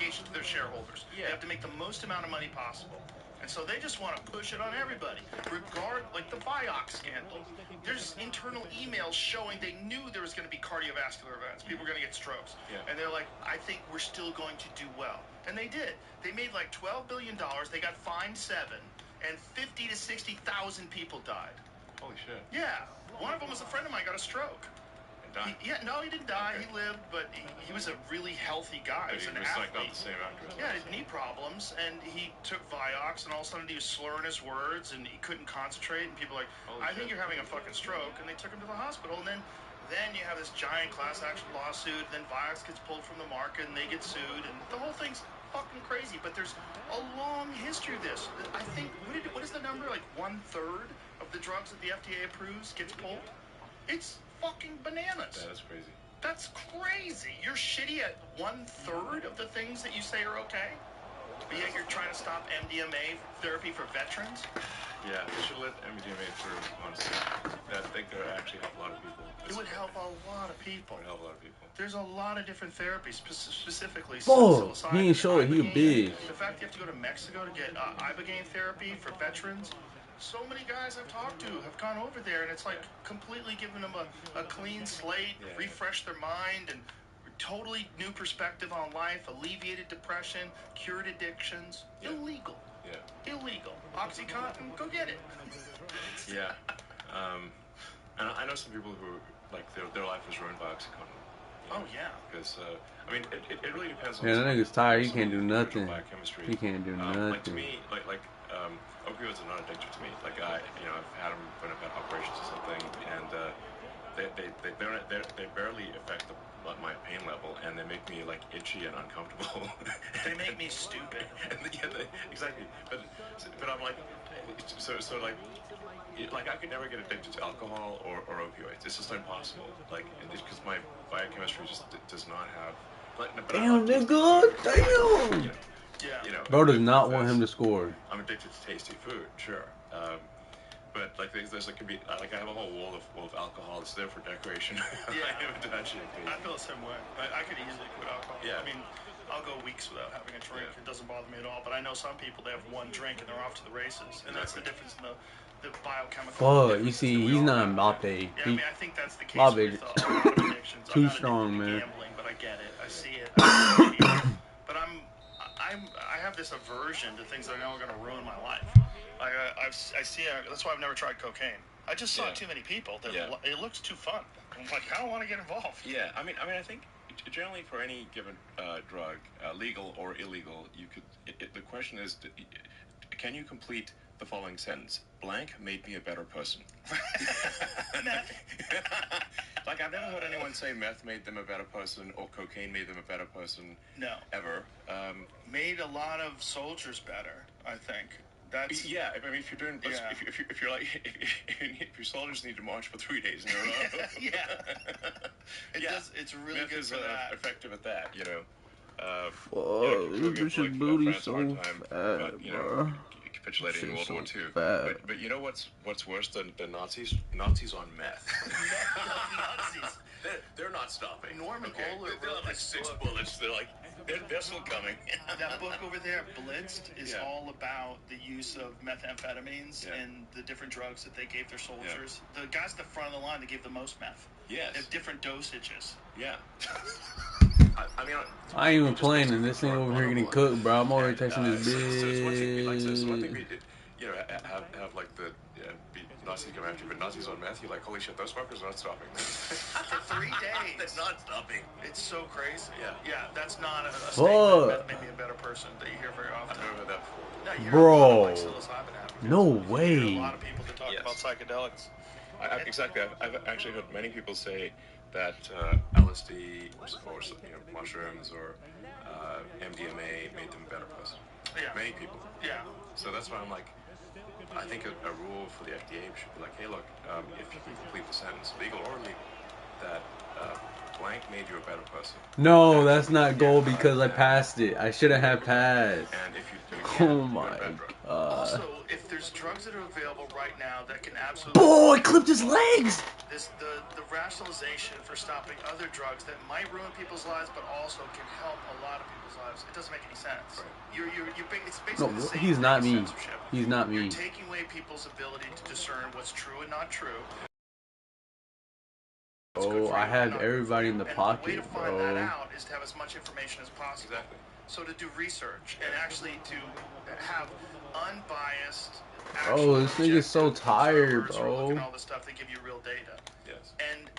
obligation to their shareholders. They have to make the most amount of money possible. And so they just want to push it on everybody. Like the Vioxx scandal. There's internal emails showing they knew there was going to be cardiovascular events. People were going to get strokes. And they're like, I think we're still going to do well. And they did. They made like $12 billion. They got fined 7. And 50 to 60,000 people died. Holy shit. Yeah. One of them was a friend of mine, got a stroke. No, he didn't die. He lived, but he was a really healthy guy. But he was like not the same actor. Yeah, he had knee problems, and he took Vioxx, and all of a sudden he was slurring his words, and he couldn't concentrate, and people were like, I think you're having a fucking stroke, and they took him to the hospital, and then you have this giant class action lawsuit, then Vioxx gets pulled from the market, and they get sued, and the whole thing's fucking crazy, but there's a long history of this. I think, what is the number? Like 1/3 of the drugs that the FDA approves gets pulled? It's fucking bananas. That is crazy. That's crazy. You're shitty at 1/3 of the things that you say are okay, but yet you're trying to stop MDMA therapy for veterans? Yeah, they should let MDMA through, honestly. I think that would actually help a lot of people. It would help a lot of people. It would help a lot of people. There's a lot of different therapies, specifically psilocybin. He ain't sure he big. The fact you have to go to Mexico to get ibogaine therapy for veterans. So many guys I've talked to have gone over there, and it's like completely giving them a clean slate, refresh their mind, and totally new perspective on life, alleviated depression, cured addictions. Illegal. Illegal. Oxycontin, go get it. Yeah. And I know some people who, like, their life was ruined by Oxycontin. Oh, yeah. Because, I mean, it really depends on... Yeah, that nigga's tired. He can't do nothing. Biochemistry. He can't do nothing. Like, to me, opioids are not addictive to me. Like, I've had them when I've had operations or something, and they barely affect my pain level, and they make me like itchy and uncomfortable. They make me stupid. Exactly. But I'm like, so like I could never get addicted to alcohol or opioids. It's just impossible. Like, because my biochemistry just does not have. Damn, nigga, damn. Bro does not want him to score. I'm addicted to tasty food, sure. But like there's like could be like I have a whole wall of alcohol. It's there for decoration. I feel the same way. I could easily quit alcohol. Yeah. I mean, I'll go weeks without having a drink. It doesn't bother me at all. But I know some people, they have one drink and they're off to the races, and that's the difference in the biochemical. Fuck, you see, he's not Mbappe. Yeah, I mean, I think that's the case with a lot of addictions. Too strong, man. Gambling, but I get it. I see it. But I have this aversion to things that I know are going to ruin my life. I see it. That's why I've never tried cocaine. I just saw too many people. It looks too fun. I'm like, I don't want to get involved. Yeah, I mean, I think generally for any given drug, legal or illegal, you could. The question is, can you complete the following sentence? Blank made me a better person. Like, I've never heard anyone say meth made them a better person or cocaine made them a better person. No. Ever. Made a lot of soldiers better, I think. That's... Yeah, I mean, if you're doing... If you're like... If your soldiers need to march for 3 days in a row... It's really meth good is for that. effective at that, you know. This bitch's booty so fat, bro. Capitulating in World War II. But you know what's worse than Nazis? Nazis on meth. Nazis. They're not stopping. Norman Ohler They're wrote like 6 bullets. They're like, they're still coming. That book over there, Blitzed, is all about the use of methamphetamines and the different drugs that they gave their soldiers. The guys at the front of the line, they gave the most meth. Yes. They have different dosages. Yeah. I mean, I ain't even playing, and this thing over here getting cooked, bro. I'm already texting this bitch. So one thing we did, have like the Nazis come after you, but Nazis on meth, you're like, holy shit, those fuckers are not stopping. For 3 days. They're not stopping. It's so crazy. Yeah. That's not a statement that made me a better person that you hear very often. I've never heard that before. No, bro. Like psilocybin advocates. No way. You hear a lot of people that talk about psychedelics. Exactly. I've actually heard many people say that LSD or mushrooms or MDMA made them a better person. Yeah. Many people. Yeah. So that's why I'm like, I think a rule for the FDA should be like, hey, look, if you can complete the sentence, legal or illegal, that blank made you a better person. No, that's not gold because I passed it. I shouldn't have passed. And if you do, oh my god. Also, if there's drugs that are available right now that can absolutely... Boy, clipped his legs! The rationalization for stopping other drugs that might ruin people's lives, but also can help a lot of people's lives. It doesn't make any sense. It's basically the same he's not me. censorship. He's not me. You're taking away people's ability to discern what's true and not true. Oh, I have everybody in the pocket, bro. The way to find that out is to have as much information as possible. Exactly. So to do research and actually to have unbiased. Oh, this nigga's so tired, bro. Look at all the stuff that give you real data. Yes. And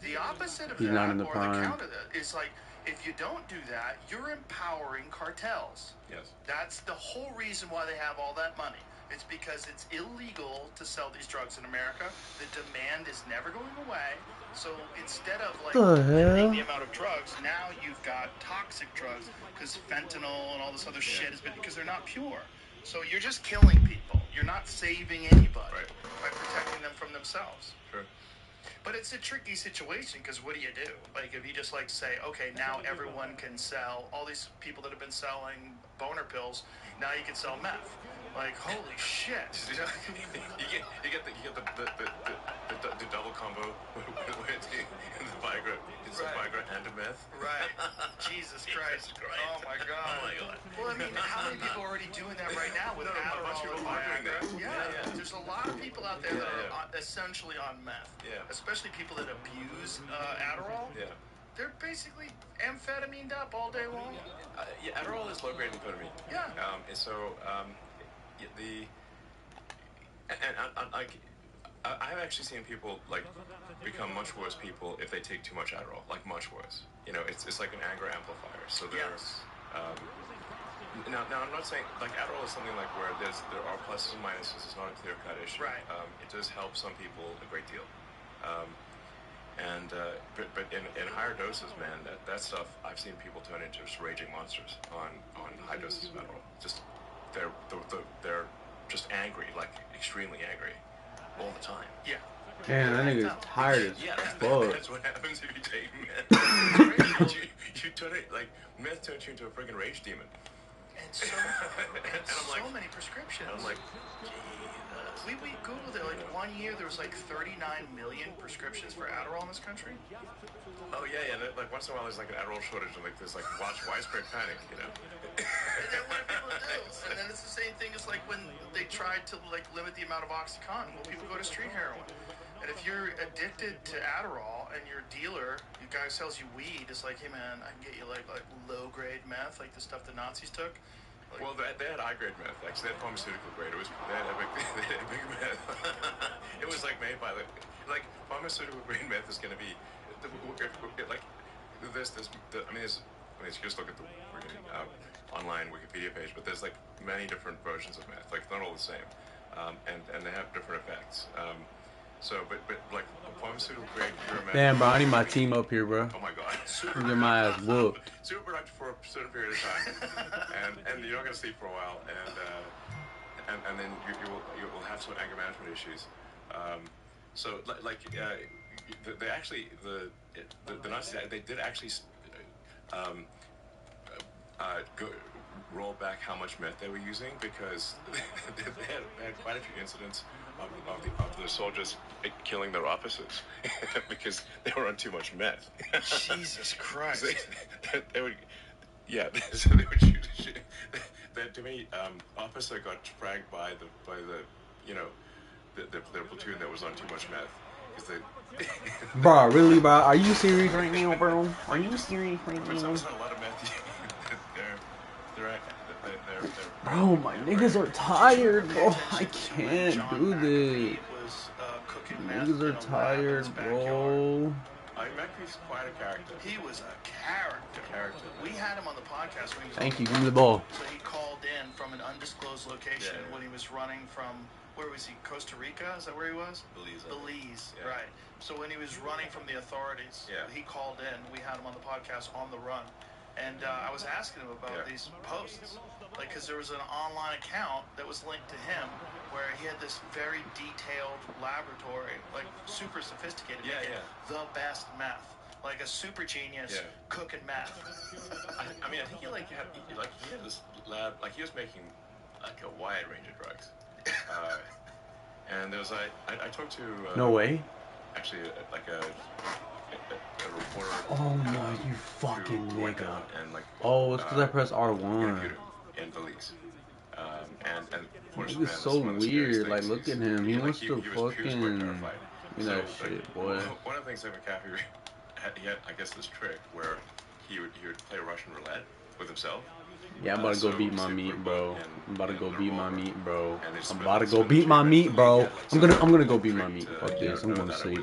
the opposite of He's that, not in the or prime. the counter that, is like, if you don't do that, you're empowering cartels. Yes. That's the whole reason why they have all that money. It's because it's illegal to sell these drugs in America. The demand is never going away. So instead of like limiting the amount of drugs, now you've got toxic drugs because fentanyl and all this other shit has been because they're not pure. So you're just killing people. You're not saving anybody by protecting them from themselves. Sure. But it's a tricky situation because what do you do? Like if you just like say, okay, now everyone can sell, all these people that have been selling boner pills, now you can sell meth. Like holy shit! you get the double combo with the Viagra. It's a Viagra and a meth. Right. Jesus Christ. Oh my God. Oh my God. Well, I mean, how many people are already doing that right now with Adderall and Viagra? Yeah. There's a lot of people out there that are essentially on meth. Yeah. Especially people that abuse Adderall. Yeah. They're basically amphetamine up all day long. Yeah, Adderall is low-grade amphetamine. Yeah. I've actually seen people like become much worse people if they take too much Adderall, like much worse. You know, it's like an anger amplifier. So there's now I'm not saying like Adderall is something like where there are pluses and minuses. It's not a clear-cut issue. Right. It does help some people a great deal. But in higher doses, man, that stuff I've seen people turn into just raging monsters on high doses of Adderall. Just they're just angry, like extremely angry, all the time. Yeah. Man, that nigga's tired as fuck. That's what happens if you take meth. you turn it like meth turns you into a freaking rage demon. And so many prescriptions. And I'm like, we Googled it, like 1 year there was like 39 million prescriptions for Adderall in this country. Oh yeah, and like once in a while there's like an Adderall shortage and like there's like widespread panic, you know. And then what do people do? And then it's the same thing as like when they tried to like limit the amount of OxyContin. Well, people go to street heroin. And if you're addicted to Adderall and your dealer, the guy who sells you weed, is like, hey man, I can get you like low grade meth, like the stuff the Nazis took. Like, well, they had high-grade meth. Actually, they had pharmaceutical grade. They had a big meth. It was like made by like pharmaceutical grade meth is going to be like there's just look at the online Wikipedia page, but there's like many different versions of meth. Like not all the same, and they have different effects. But like pharmaceutical grade pure meth. Damn, bro, I need my team up here, bro. Oh my God. Get my ass whooped. Super productive for a certain period of time, and you're not gonna sleep for a while, and then you will have some anger management issues. They actually the Nazis they did actually roll back how much meth they were using because they had quite a few incidents of the soldiers killing their officers because they were on too much meth. Jesus Christ! they would, yeah. So they would shoot. That to me, officer got fragged by the their platoon that was on too much meth because they. Bro, really, bro? Are you serious right now, bro? Are you serious right now? Someone's on a lot of meth. They're bro, my niggas are tired, bro. I can't do this. Niggas are tired, bro. McAfee's quite a character. He was a character. We had him on the podcast when he was. Thank you. Give me the ball. So he called in from an undisclosed location when he was running from. Where was he? Costa Rica? Is that where he was? Belize, yeah. Right. So when he was running from the authorities, he called in. We had him on the podcast on the run. And I was asking him about these posts. Like, because there was an online account that was linked to him where he had this very detailed laboratory, like super sophisticated, the best meth. Like a super genius cooking meth. I mean, I think he had this lab, like he was making like a wide range of drugs. And there was I talked to no way. actually like a reporter. Oh my, you fucking who went nigga. out and like. Oh, it's because I pressed R1. Interviewed him in Belize. And It's so weird. Like, look at him. He wants to he was quite fucking. terrified. You know that shit, boy. One of the things that McCaffrey he had, I guess, this trick where he would play Russian roulette with himself. Yeah, I'm about to go beat my meat, bro. I'm about to go beat my meat, bro. And I'm about to go beat my meat, bro. I'm gonna go beat my meat. Fuck this. I'm going to sleep.